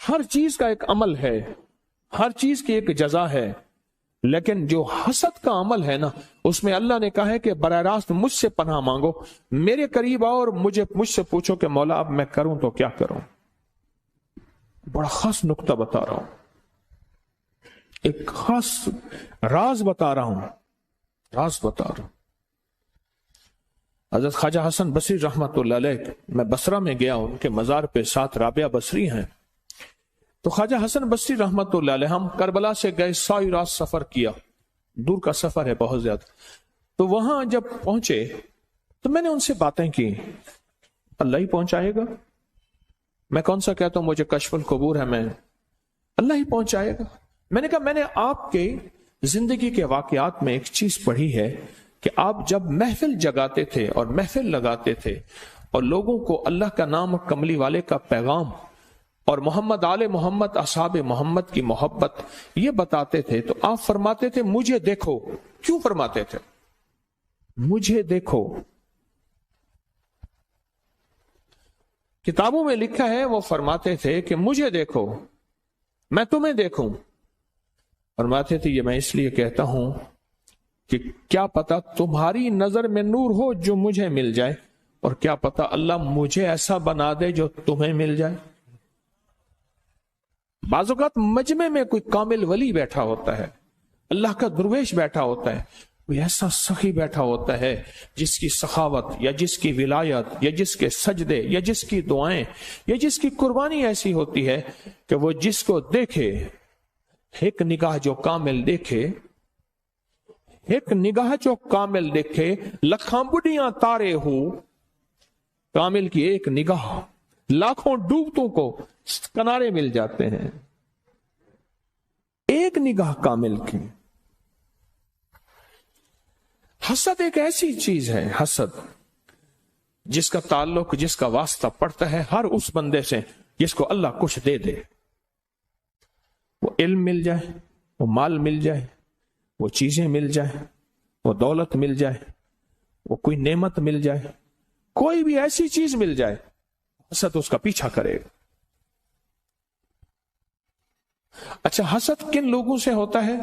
ہر چیز کا ایک عمل ہے، ہر چیز کی ایک جزا ہے، لیکن جو حسد کا عمل ہے نا، اس میں اللہ نے کہا ہے کہ براہ راست مجھ سے پناہ مانگو، میرے قریب آؤ اور مجھ سے پوچھو کہ مولا اب میں کروں تو کیا کروں۔ بڑا خاص نقطہ بتا رہا ہوں، ایک خاص راز بتا رہا ہوں، راز بتا رہا ہوں۔ حضرت خواجہ حسن بصری رحمت اللہ علیہ، میں بصرہ میں گیا، ان کے مزار پہ 7 رابعہ بصری ہیں، تو خواجہ حسن بصری رحمت اللہ علیہ، ہم کربلا سے گئے، ساری رات سفر کیا، دور کا سفر ہے بہت زیادہ، تو وہاں جب پہنچے تو میں نے ان سے باتیں کی، اللہ ہی پہنچائے گا، میں کون سا کہتا ہوں مجھے کشف القبور ہے، میں اللہ ہی پہنچائے گا۔ میں نے کہا میں نے آپ کے زندگی کے واقعات میں ایک چیز پڑھی ہے کہ آپ جب محفل جگاتے تھے اور محفل لگاتے تھے اور لوگوں کو اللہ کا نام کملی والے کا پیغام اور محمد آل محمد اصحاب محمد کی محبت یہ بتاتے تھے، تو آپ فرماتے تھے مجھے دیکھو۔ کیوں فرماتے تھے مجھے دیکھو؟ کتابوں میں لکھا ہے وہ فرماتے تھے کہ مجھے دیکھو میں تمہیں دیکھوں۔ فرماتے تھے یہ میں اس لیے کہتا ہوں کہ کیا پتا تمہاری نظر میں نور ہو جو مجھے مل جائے، اور کیا پتا اللہ مجھے ایسا بنا دے جو تمہیں مل جائے۔ بعض اوقات مجمع میں کوئی کامل ولی بیٹھا ہوتا ہے، اللہ کا درویش بیٹھا ہوتا ہے، کوئی ایسا سخی بیٹھا ہوتا ہے جس کی سخاوت یا جس کی ولایت یا جس کے سجدے یا جس کی دعائیں یا جس کی قربانی ایسی ہوتی ہے کہ وہ جس کو دیکھے، ایک نگاہ جو کامل دیکھے، ایک نگاہ جو کامل دیکھے، لکھاں بڑیاں تارے ہو، کامل کی ایک نگاہ لاکھوں ڈوبتوں کو کنارے مل جاتے ہیں، ایک نگاہ کامل کی۔ حسد ایک ایسی چیز ہے، حسد جس کا تعلق، جس کا واسطہ پڑتا ہے ہر اس بندے سے جس کو اللہ کچھ دے دے، وہ علم مل جائے، وہ مال مل جائے، وہ چیزیں مل جائے، وہ دولت مل جائے، وہ کوئی نعمت مل جائے، کوئی بھی ایسی چیز مل جائے، حسد اس کا پیچھا کرے گا۔ اچھا حسد کن لوگوں سے ہوتا ہے؟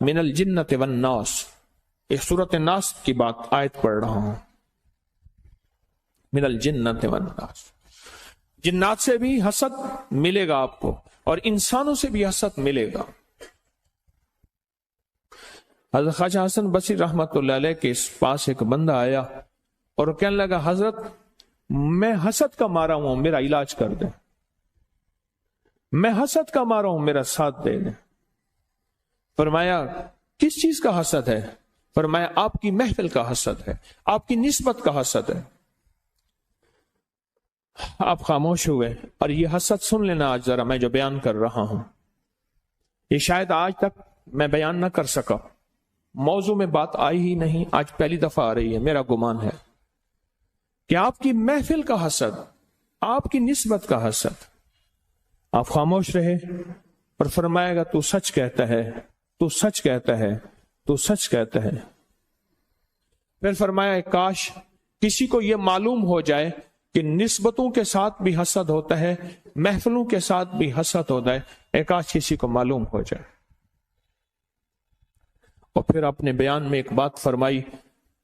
من الجنت والناس، ایک سورۃ الناس کی بات آیت پڑھ رہا ہوں، من الجنت والناس، جنات سے بھی حسد ملے گا آپ کو اور انسانوں سے بھی حسد ملے گا۔ حضرت خواجہ حسن بصری رحمت اللہ علیہ کے پاس ایک بندہ آیا اور کہنے لگا حضرت میں حسد کا مارا ہوں، میرا علاج کر دیں، میں حسد کا مارا ہوں، میرا ساتھ دے دیں۔ فرمایا کس چیز کا حسد ہے؟ فرمایا آپ کی محفل کا حسد ہے، آپ کی نسبت کا حسد ہے۔ آپ خاموش ہوئے، اور یہ حسد سن لینا آج ذرا میں جو بیان کر رہا ہوں، یہ شاید آج تک میں بیان نہ کر سکا، موضوع میں بات آئی ہی نہیں، آج پہلی دفعہ آ رہی ہے، میرا گمان ہے کہ آپ کی محفل کا حسد، آپ کی نسبت کا حسد۔ آپ خاموش رہے اور فرمائے گا تو سچ کہتا ہے، تو سچ کہتا ہے، تو سچ کہتا ہے۔ پھر فرمایا کاش کسی کو یہ معلوم ہو جائے کہ نسبتوں کے ساتھ بھی حسد ہوتا ہے، محفلوں کے ساتھ بھی حسد ہوتا ہے، کاش کسی کو معلوم ہو جائے۔ اور پھر اپنے بیان میں ایک بات فرمائی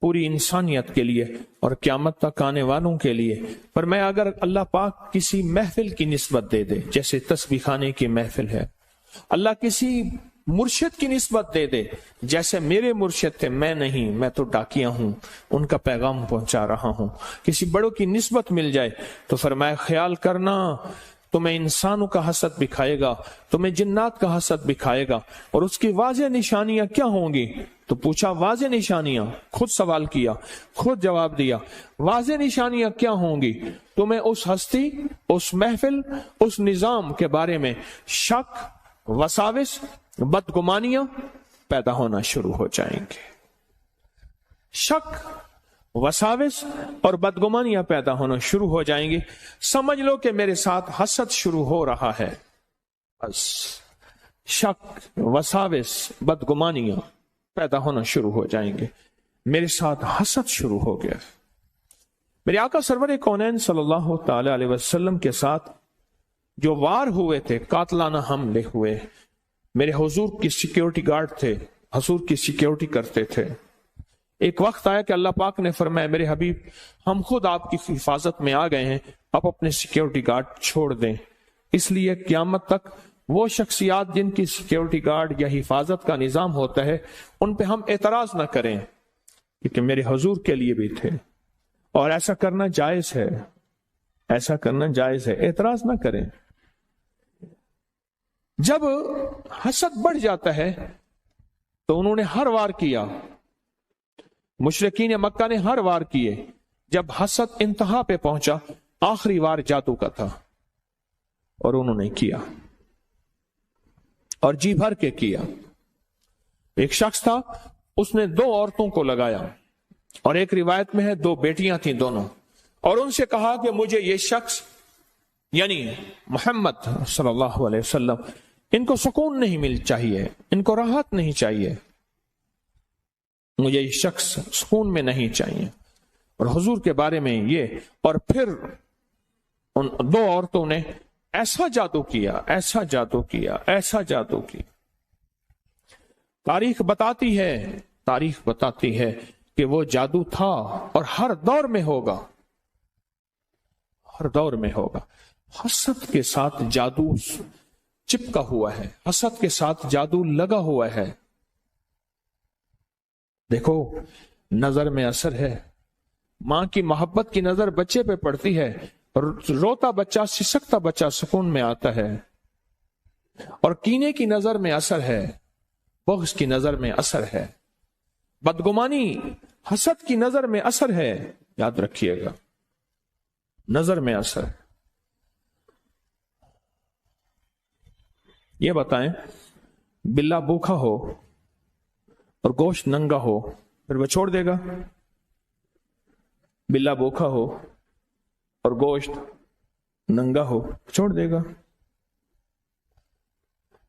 پوری انسانیت کے لیے اور قیامت تک آنے والوں کے لیے۔ فرمایا اگر اللہ پاک کسی محفل کی نسبت دے دے، جیسے تسبیح خانے کی محفل ہے، اللہ کسی مرشد کی نسبت دے دے، جیسے میرے مرشد تھے، میں نہیں، میں تو ڈاکیہ ہوں، ان کا پیغام پہنچا رہا ہوں، کسی بڑوں کی نسبت مل جائے تو فرمایا خیال کرنا تمہیں انسانوں کا حسد بھی کھائے گا، تمہیں جنات کا حسد بھی کھائے گا، اور اس کی واضح نشانیاں کیا ہوں گی؟ تو پوچھا واضح نشانیاں، خود سوال کیا، خود جواب دیا، واضح نشانیاں کیا ہوں گی؟ تمہیں اس ہستی، اس محفل، اس نظام کے بارے میں شک، وساوس، بدگمانیاں پیدا ہونا شروع ہو جائیں گے۔ شک، وساوس اور بدگمانیاں پیدا ہونا شروع ہو جائیں گی، سمجھ لو کہ میرے ساتھ حسد شروع ہو رہا ہے۔ بس شک، وساوس، بدگمانیاں پیدا ہونا شروع ہو جائیں گے، میرے ساتھ حسد شروع ہو گیا۔ میرے آقا سرور کونین صلی اللہ تعالی علیہ وسلم کے ساتھ جو وار ہوئے تھے، قاتلانہ حملے ہوئے، میرے حضور کی سیکیورٹی گارڈ تھے، حضور کی سیکیورٹی کرتے تھے. ایک وقت آیا کہ اللہ پاک نے فرمایا میرے حبیب ہم خود آپ کی حفاظت میں آ گئے ہیں، آپ اپنے سیکیورٹی گارڈ چھوڑ دیں. اس لیے قیامت تک وہ شخصیات جن کی سیکیورٹی گارڈ یا حفاظت کا نظام ہوتا ہے ان پہ ہم اعتراض نہ کریں، کیونکہ میرے حضور کے لیے بھی تھے اور ایسا کرنا جائز ہے، ایسا کرنا جائز ہے، اعتراض نہ کریں. جب حسد بڑھ جاتا ہے تو انہوں نے ہر وار کیا، مشرکین مکہ نے ہر وار کیے. جب حسد انتہا پہ پہنچا، آخری وار جادو کا تھا اور انہوں نے کیا اور جی بھر کے کیا. ایک شخص تھا، اس نے 2 عورتوں کو لگایا اور ایک روایت میں ہے 2 بیٹیاں تھیں دونوں، اور ان سے کہا کہ مجھے یہ شخص یعنی محمد صلی اللہ علیہ وسلم ان کو سکون نہیں مل چاہیے، ان کو راحت نہیں چاہیے، مجھے یہ شخص سکون میں نہیں چاہیے. اور حضور کے بارے میں یہ، اور پھر ان 2 عورتوں نے ایسا جادو کیا، ایسا جادو کیا، ایسا جادو کیا. تاریخ بتاتی ہے کہ وہ جادو تھا اور ہر دور میں ہوگا، ہر دور میں ہوگا. حسد کے ساتھ جادو چپکا ہوا ہے، حسد کے ساتھ جادو لگا ہوا ہے. دیکھو نظر میں اثر ہے، ماں کی محبت کی نظر بچے پہ پڑتی ہے، روتا بچہ، سسکتا بچہ سکون میں آتا ہے. اور کینے کی نظر میں اثر ہے، بغض کی نظر میں اثر ہے، بدگمانی حسد کی نظر میں اثر ہے. یاد رکھیے گا، نظر میں اثر ہے. یہ بتائیں بلا بھوکا ہو اور گوشت ننگا ہو پھر وہ چھوڑ دے گا؟ بلا بھوکا ہو اور گوشت ننگا ہو چھوڑ دے گا؟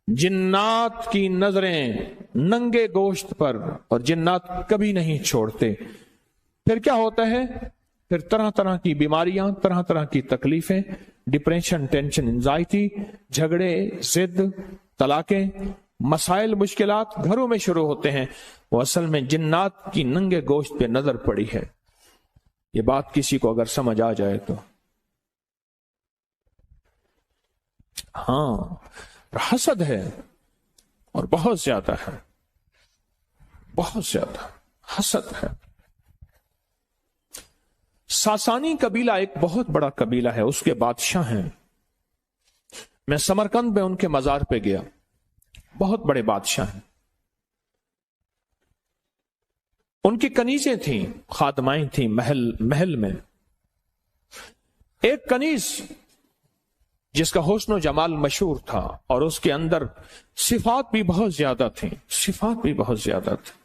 جنات کی نظریں ننگے گوشت پر، اور جنات کبھی نہیں چھوڑتے. پھر کیا ہوتا ہے؟ پھر طرح طرح کی بیماریاں، طرح طرح کی تکلیفیں، ڈپریشن، ٹینشن، انزائٹی، جھگڑے، ضد، طلاقیں، مسائل، مشکلات گھروں میں شروع ہوتے ہیں. وہ اصل میں جنات کی ننگے گوشت پہ نظر پڑی ہے. یہ بات کسی کو اگر سمجھ آ جائے تو. ہاں حسد ہے اور بہت زیادہ ہے، بہت زیادہ حسد ہے. ساسانی قبیلہ ایک بہت بڑا قبیلہ ہے، اس کے بادشاہ ہیں. میں سمرقند میں ان کے مزار پہ گیا، بہت بڑے بادشاہ ہیں. ان کی کنیزیں تھیں، خادمائیں تھیں محل میں. ایک کنیز جس کا حسن و جمال مشہور تھا اور اس کے اندر صفات بھی بہت زیادہ تھیں، صفات بھی بہت زیادہ تھیں،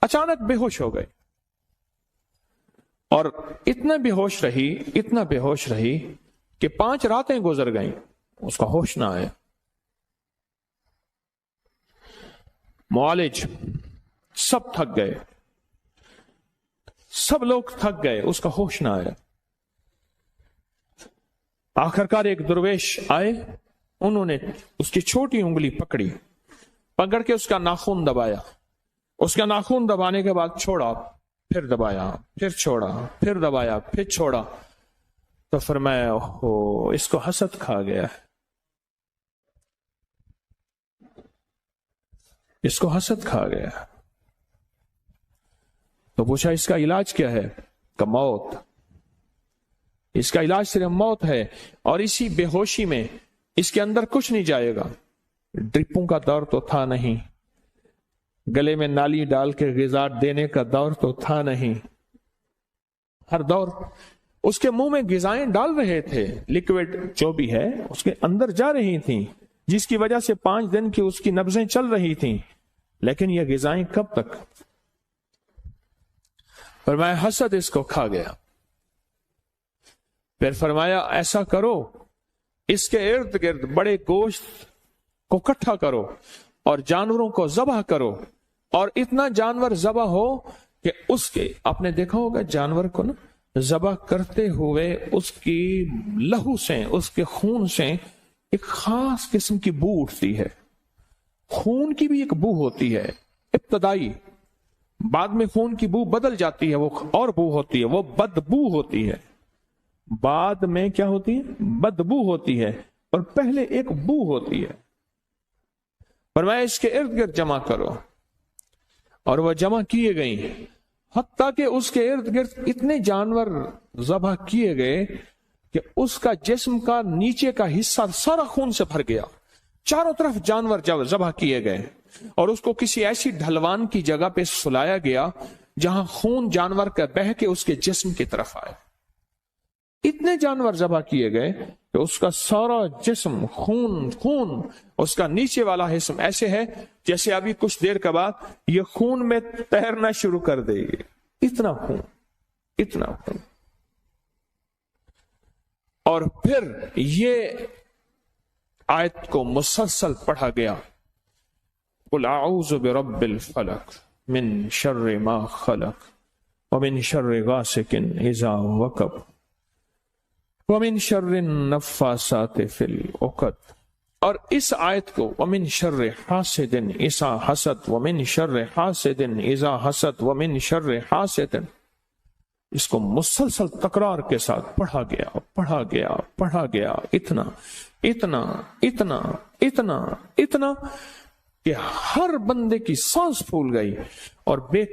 اچانک بے ہوش ہو گئے. اور اتنا بے ہوش رہی کہ 5 راتیں گزر گئیں، اس کا ہوش نہ آیا. معالج سب تھک گئے، سب لوگ تھک گئے، اس کا ہوش نہ آیا. آخرکار ایک درویش آئے، انہوں نے اس کی چھوٹی انگلی پکڑ کے اس کا ناخن دبایا. اس کا ناخن دبانے کے بعد چھوڑا، پھر دبایا، پھر چھوڑا، پھر دبایا، پھر چھوڑا. تو فرمایا اوہ اس کو حسد کھا گیا ہے، اس کو حسد کھا گیا. تو پوچھا اس کا علاج کیا ہے؟ کہ موت. اس کا علاج صرف موت ہے، اور اسی بے ہوشی میں اس کے اندر کچھ نہیں جائے گا. ڈرپوں کا دور تو تھا نہیں، گلے میں نالی ڈال کے غذا دینے کا دور تو تھا نہیں. ہر دور اس کے منہ میں غذائیں ڈال رہے تھے، لیکوڈ جو بھی ہے اس کے اندر جا رہی تھیں، جس کی وجہ سے 5 دن کی اس کی نبضیں چل رہی تھیں. لیکن یہ غذائیں کب تک؟ فرمایا حسد اس کو کھا گیا. پھر فرمایا ایسا کرو، اس کے ارد گرد بڑے گوشت کو اکٹھا کرو اور جانوروں کو ذبح کرو، اور اتنا جانور ذبح ہو کہ اس کے، آپ نے دیکھا ہوگا جانور کو نا ذبح کرتے ہوئے اس کی لہو سے، اس کے خون سے ایک خاص قسم کی بو اٹھتی ہے. خون کی بھی ایک بو ہوتی ہے ابتدائی، بعد میں خون کی بو بدل جاتی ہے، وہ اور بو ہوتی ہے، وہ بدبو ہوتی ہے. بعد میں کیا ہوتی ہے؟ بدبو ہوتی ہے، اور پہلے ایک بو ہوتی ہے. فرمایا اس کے ارد گرد جمع کرو، اور وہ جمع کیے گئی، حتیٰ کہ اس کے ارد گرد اتنے جانور ذبح کیے گئے کہ اس کا جسم کا نیچے کا حصہ سارا خون سے بھر گیا. چاروں طرف جانور جب ذبح کیے گئے، اور اس کو کسی ایسی ڈھلوان کی جگہ پہ سلایا گیا جہاں خون جانور کا بہہ کے اس کے جسم کی طرف آئے. اتنے جانور ذبح کیے گئے کہ اس کا سارا جسم خون خون، اس کا نیچے والا حصہ ایسے ہے جیسے ابھی کچھ دیر کے بعد یہ خون میں تیرنا شروع کر دے گی. اتنا خون، اتنا خون. اور پھر یہ آیت کو مسلسل پڑھا گیا، قل اعوذ برب الفلق من شر ما خلق ومن شر غاسق اذا وقب ومن شر النفاثات فی العقد. اور اس آیت کو ومن شر حاسد اذا حسد ومن شر حاسد اذا حسد ومن شر حاسد، اس کو مسلسل تکرار کے ساتھ پڑھا گیا پڑھا گیا پڑھا گیا، اتنا اتنا اتنا اتنا اتنا کہ ہر بندے کی سانس پھول گئی، اور بے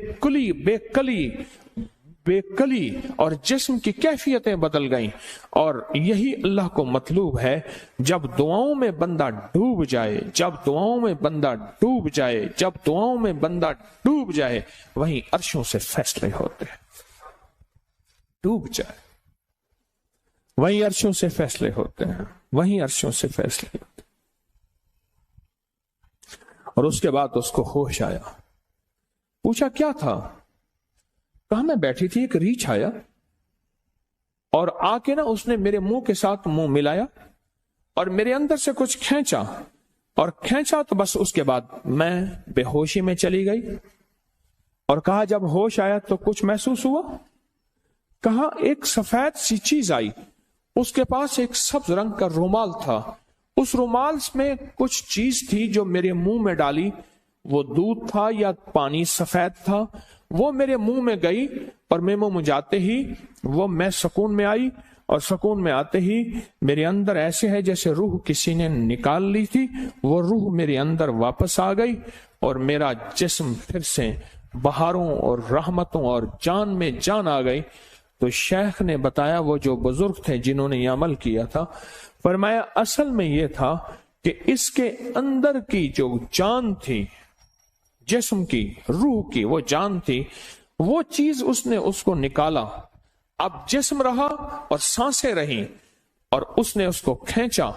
کلی اور جسم کی کیفیتیں بدل گئیں. اور یہی اللہ کو مطلوب ہے، جب دعاؤں میں بندہ ڈوب جائے، جب دعاؤں میں بندہ ڈوب جائے، جب دعاؤں میں بندہ ڈوب جائے، وہیں عرشوں سے فیصلے ہوتے ہیں. ڈوب جائے وہیں عرشوں سے فیصلے ہوتے ہیں، وہیں عرشوں سے فیصلے ہوتے ہیں. اور اس کے بعد اس کو ہوش آیا. پوچھا کیا تھا؟ کہا میں بیٹھی تھی، ایک ریچھ آیا اور آ کے نا اس نے میرے منہ کے ساتھ منہ ملایا اور میرے اندر سے کچھ کھینچا تو بس اس کے بعد میں بے ہوشی میں چلی گئی. اور کہا جب ہوش آیا تو کچھ محسوس ہوا؟ کہا ایک سفید سی چیز آئی، اس کے پاس ایک سبز رنگ کا رومال تھا، اس رومال میں کچھ چیز تھی جو میرے منہ میں ڈالی، وہ دودھ تھا یا پانی سفید تھا، وہ میرے منہ میں گئی اور میں منہ جاتے ہی وہ میں سکون میں آئی، اور سکون میں آتے ہی میرے اندر ایسے ہے جیسے روح کسی نے نکال لی تھی، وہ روح میرے اندر واپس آ گئی اور میرا جسم پھر سے بہاروں اور رحمتوں اور جان میں جان آ گئی. تو شیخ نے بتایا، وہ جو بزرگ تھے جنہوں نے یہ عمل کیا تھا، فرمایا اصل میں یہ تھا کہ اس کے اندر کی جو جان تھی، جسم کی، روح کی وہ جان تھی، وہ چیز اس نے اس کو نکالا. اب جسم رہا اور سانسیں رہیں، اور اس نے اس کو کھینچا،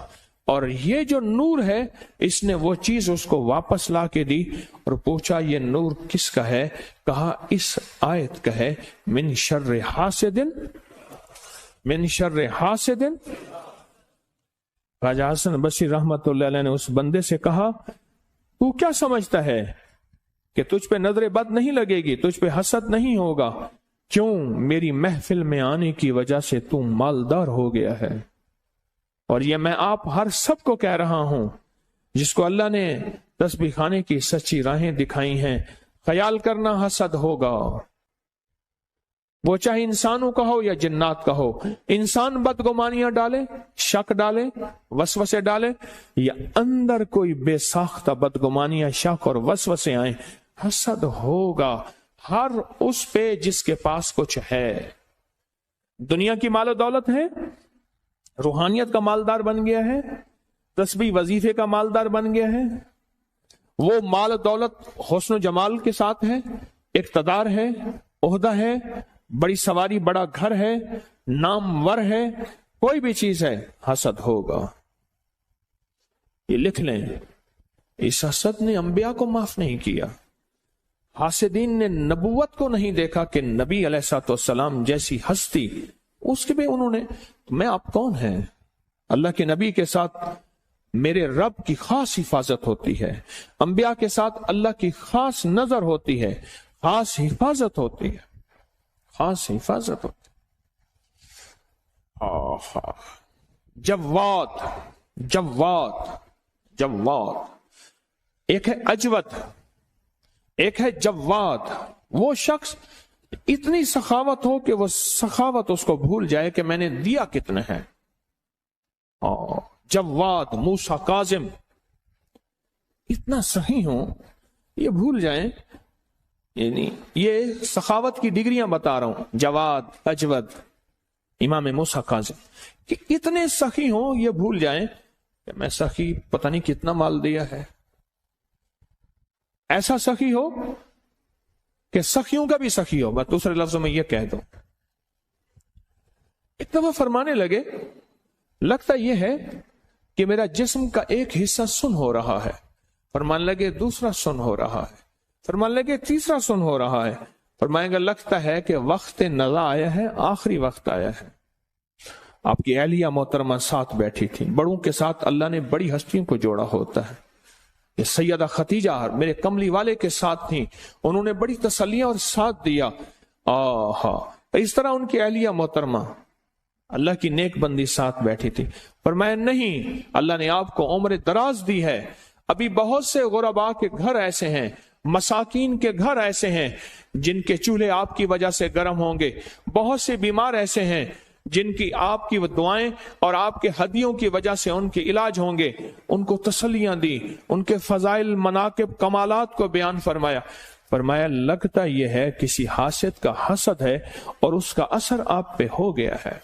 اور یہ جو نور ہے اس نے وہ چیز اس کو واپس لا کے دی. اور پوچھا یہ نور کس کا ہے؟ کہا اس آیت کا ہے، من شر حاسد، من شر حاسد. خواجہ حسن بصری رحمت اللہ علیہ نے اس بندے سے کہا تو کیا سمجھتا ہے کہ تجھ پہ نظر بد نہیں لگے گی، تجھ پہ حسد نہیں ہوگا؟ کیوں؟ میری محفل میں آنے کی وجہ سے تو مالدار ہو گیا ہے. اور یہ میں آپ ہر سب کو کہہ رہا ہوں جس کو اللہ نے تسبیح خانے کی سچی راہیں دکھائی ہیں، خیال کرنا حسد ہوگا، وہ چاہے انسانوں کا ہو یا جنات کا ہو. انسان بدگمانیاں ڈالے، شک ڈالے، وسوسے ڈالے، یا اندر کوئی بے ساختہ بدگمانیاں، شک اور وسوسے آئیں، حسد ہوگا ہر اس پہ جس کے پاس کچھ ہے. دنیا کی مال و دولت ہے، روحانیت کا مالدار بن گیا ہے، تسبیح وظیفے کا مالدار بن گیا ہے، وہ مال و دولت حسن و جمال کے ساتھ ہے، اقتدار ہے، عہدہ ہے، بڑی سواری، بڑا گھر ہے، نامور ہے، کوئی بھی چیز ہے، حسد ہوگا. یہ لکھ لیں، اس حسد نے انبیاء کو معاف نہیں کیا. حاسدین نے نبوت کو نہیں دیکھا کہ نبی علیہ الصلوۃ والسلام جیسی ہستی، اس کے بھی انہوں نے، میں آپ کون ہیں؟ اللہ کے نبی کے ساتھ میرے رب کی خاص حفاظت ہوتی ہے، انبیاء کے ساتھ اللہ کی خاص نظر ہوتی ہے، خاص حفاظت ہوتی ہے، خاص حفاظت ہوتی ہے. آہا جواد، جواد، جواد، ایک ہے اجود، ایک ہے جواد۔ وہ شخص اتنی سخاوت ہو کہ وہ سخاوت اس کو بھول جائے کہ میں نے دیا کتنے ہیں۔ جواد، موسیٰ کاظم، اتنا صحیح ہو یہ بھول جائیں، یعنی یہ سخاوت کی ڈگریاں بتا رہا ہوں، جواد، اجود، امام موسیٰ کاظم، کہ اتنے سخی ہوں یہ بھول جائیں کہ میں سخی پتہ نہیں کتنا مال دیا ہے۔ ایسا سخی ہو کہ سخیوں کا بھی سخی ہو، بس دوسرے لفظوں میں یہ کہہ دو۔ ایک دفعہ فرمانے لگے، لگتا یہ ہے کہ میرا جسم کا ایک حصہ سن ہو رہا ہے۔ فرمانے لگے دوسرا سن ہو رہا ہے، فرمانے لگے تیسرا سن ہو رہا ہے، فرمائیں گے لگتا ہے کہ وقت نزا آیا ہے، آخری وقت آیا ہے۔ آپ کی اہلیہ محترمہ ساتھ بیٹھی تھی، بڑوں کے ساتھ اللہ نے بڑی ہستیوں کو جوڑا ہوتا ہے۔ یہ سیدہ ختیجہ میرے کملی والے کے ساتھ تھیں، انہوں نے بڑی تسلیاں اور ساتھ دیا۔ اس طرح ان کی اہلیہ محترمہ اللہ کی نیک بندی ساتھ بیٹھی تھی۔ فرمایا نہیں، اللہ نے آپ کو عمر دراز دی ہے، ابھی بہت سے غرباء کے گھر ایسے ہیں، مساکین کے گھر ایسے ہیں جن کے چولہے آپ کی وجہ سے گرم ہوں گے، بہت سے بیمار ایسے ہیں جن کی آپ کی دعائیں اور آپ کے ہدیوں کی وجہ سے ان کے علاج ہوں گے۔ ان کو تسلیاں دی، ان کے فضائل، مناقب، کمالات کو بیان فرمایا۔ فرمایا لگتا یہ ہے کسی حاسد کا حسد ہے اور اس کا اثر آپ پہ ہو گیا ہے۔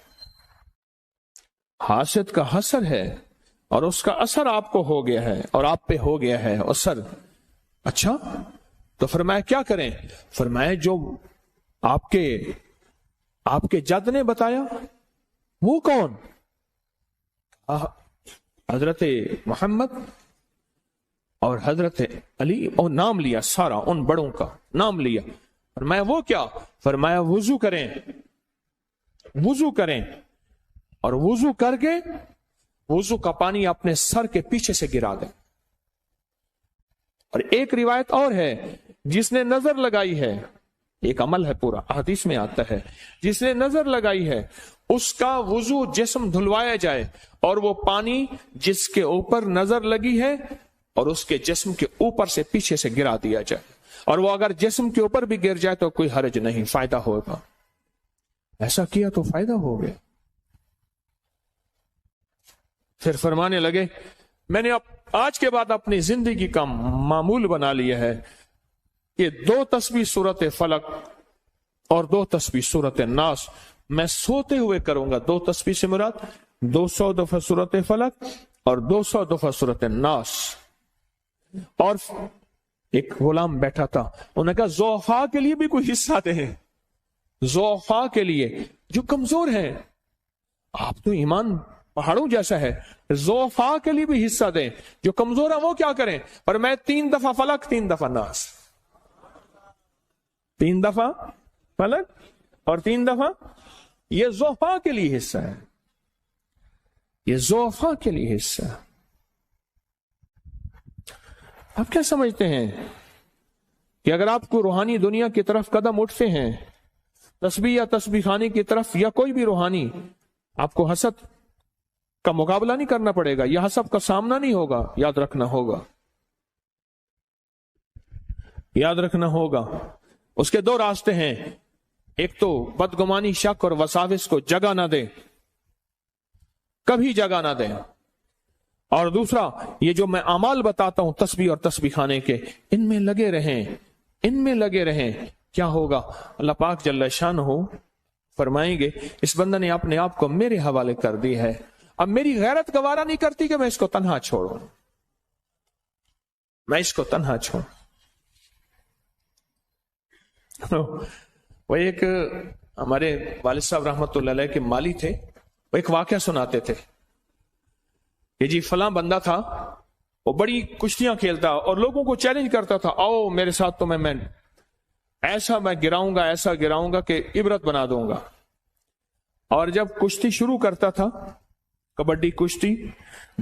حاسد کا حسد ہے اور اس کا اثر آپ کو ہو گیا ہے اور آپ پہ ہو گیا ہے اثر۔ اچھا تو فرمایا کیا کریں؟ فرمایا جو آپ کے جد نے بتایا، وہ کون؟ حضرت محمد اور حضرت علی، اور نام لیا سارا ان بڑوں کا نام لیا۔ فرمایا وہ کیا؟ فرمایا وضو کریں، وضو کریں، اور وضو کر کے وضو کا پانی اپنے سر کے پیچھے سے گرا دیں۔ اور ایک روایت اور ہے، جس نے نظر لگائی ہے، ایک عمل ہے پورا، حدیث میں آتا ہے، جس نے نظر لگائی ہے اس کا وضو جسم دھلوایا جائے اور وہ پانی جس کے اوپر نظر لگی ہے اور اس کے جسم کے اوپر سے پیچھے سے گرا دیا جائے، اور وہ اگر جسم کے اوپر بھی گر جائے تو کوئی حرج نہیں، فائدہ ہوگا۔ ایسا کیا تو فائدہ ہو گیا۔ پھر فرمانے لگے میں نے آج کے بعد اپنی زندگی کا معمول بنا لیا ہے کہ 2 تسبیح سورت فلق اور 2 تسبیح سورت ناس میں سوتے ہوئے کروں گا۔ 2 تسبیح سے مراد 200 دفعہ سورت فلق اور 200 دفعہ سورت ناس۔ اور ایک غلام بیٹھا تھا، انہوں نے کہا ضعفاء کے لیے بھی کوئی حصہ دیں، ضعفاء کے لیے جو کمزور ہیں، آپ تو ایمان پہاڑوں جیسا ہے، ضعفاء کے لیے بھی حصہ دیں، جو کمزور ہیں وہ کیا کریں؟ پر میں 3 دفعہ فلق 3 دفعہ ناس، 3 دفعہ فلق اور 3 دفعہ، یہ ضعفاء کے لیے حصہ ہے، یہ ضعفاء کے لیے حصہ ہے۔ آپ کیا سمجھتے ہیں کہ اگر آپ کو روحانی دنیا کی طرف قدم اٹھتے ہیں، تسبیح یا تسبیح خانے کی طرف یا کوئی بھی روحانی، آپ کو حسد کا مقابلہ نہیں کرنا پڑے گا، یا حسد کا سامنا نہیں ہوگا، یاد رکھنا ہوگا، یاد رکھنا ہوگا۔ اس کے 2 راستے ہیں، ایک تو بدگمانی، شک اور وساوس کو جگہ نہ دیں، کبھی جگہ نہ دیں، اور دوسرا یہ جو میں اعمال بتاتا ہوں تسبیح اور تسبیح خانے کے، ان میں لگے رہیں، ان میں لگے رہیں۔ کیا ہوگا؟ اللہ پاک جل شانہ فرمائیں گے اس بندہ نے اپنے آپ کو میرے حوالے کر دی ہے، اب میری غیرت گوارا نہیں کرتی کہ میں اس کو تنہا چھوڑوں، میں اس کو تنہا چھوڑوں۔ وہ ایک ہمارے والد صاحب رحمت اللہ علیہ کے مالی تھے، وہ ایک واقعہ سناتے تھے کہ جی فلاں بندہ تھا، وہ بڑی کشتیاں کھیلتا اور لوگوں کو چیلنج کرتا تھا، آؤ میرے ساتھ تو میں ایسا میں گراؤں گا، ایسا گراؤں گا کہ عبرت بنا دوں گا۔ اور جب کشتی شروع کرتا تھا، کبڈی کشتی،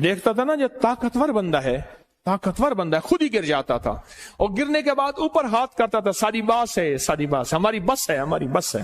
دیکھتا تھا نا جو طاقتور بندہ ہے خود ہی گر جاتا تھا، اور گرنے کے بعد اوپر ہاتھ کرتا تھا، ساری باس ہے، ساری باس، ہماری بس ہے، ہماری بس ہے۔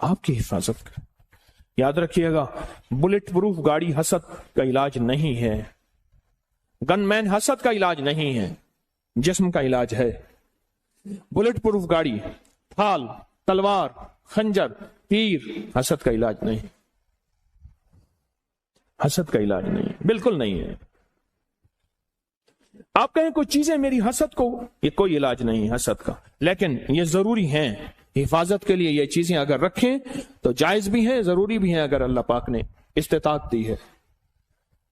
آپ کی حفاظت کرے. یاد رکھیے گا بلٹ پروف گاڑی حسد کا علاج نہیں ہے، گن مین حسد کا علاج نہیں ہے، جسم کا علاج ہے. بلٹ پروف گاڑی، ڈھال، تلوار، خنجر، تیر حسد کا علاج نہیں، حسد کا علاج نہیں، بالکل نہیں ہے. آپ کہیں کوئی چیزیں میری حسد کو، یہ کوئی علاج نہیں حسد کا، لیکن یہ ضروری ہیں حفاظت کے لیے. یہ چیزیں اگر رکھیں تو جائز بھی ہیں، ضروری بھی ہیں اگر اللہ پاک نے استطاعت دی ہے.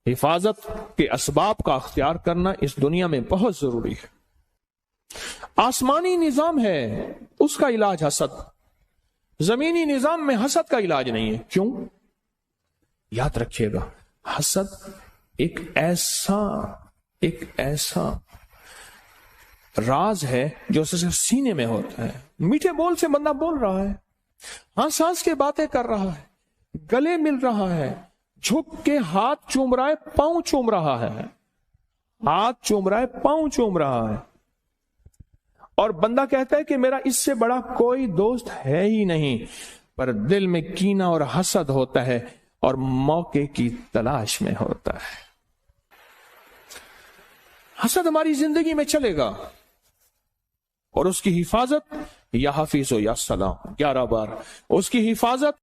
حفاظت کے اسباب کا اختیار کرنا اس دنیا میں بہت ضروری ہے. آسمانی نظام ہے اس کا علاج حسد، زمینی نظام میں حسد کا علاج نہیں ہے. کیوں؟ یاد رکھیے گا حسد ایک ایسا راز ہے جو صرف سینے میں ہوتا ہے. میٹھے بول سے بندہ بول رہا ہے، ہنس ہنس کے باتیں کر رہا ہے، گلے مل رہا ہے، جھک کے ہاتھ چوم رہا ہے، پاؤں چوم رہا ہے، ہاتھ چوم رہا ہے، پاؤں چوم رہا ہے، اور بندہ کہتا ہے کہ میرا اس سے بڑا کوئی دوست ہے ہی نہیں، پر دل میں کینہ اور حسد ہوتا ہے اور موقع کی تلاش میں ہوتا ہے. حسد ہماری زندگی میں چلے گا اور اس کی حفاظت یا حفیظ و یا سلام، 11 بار اس کی حفاظت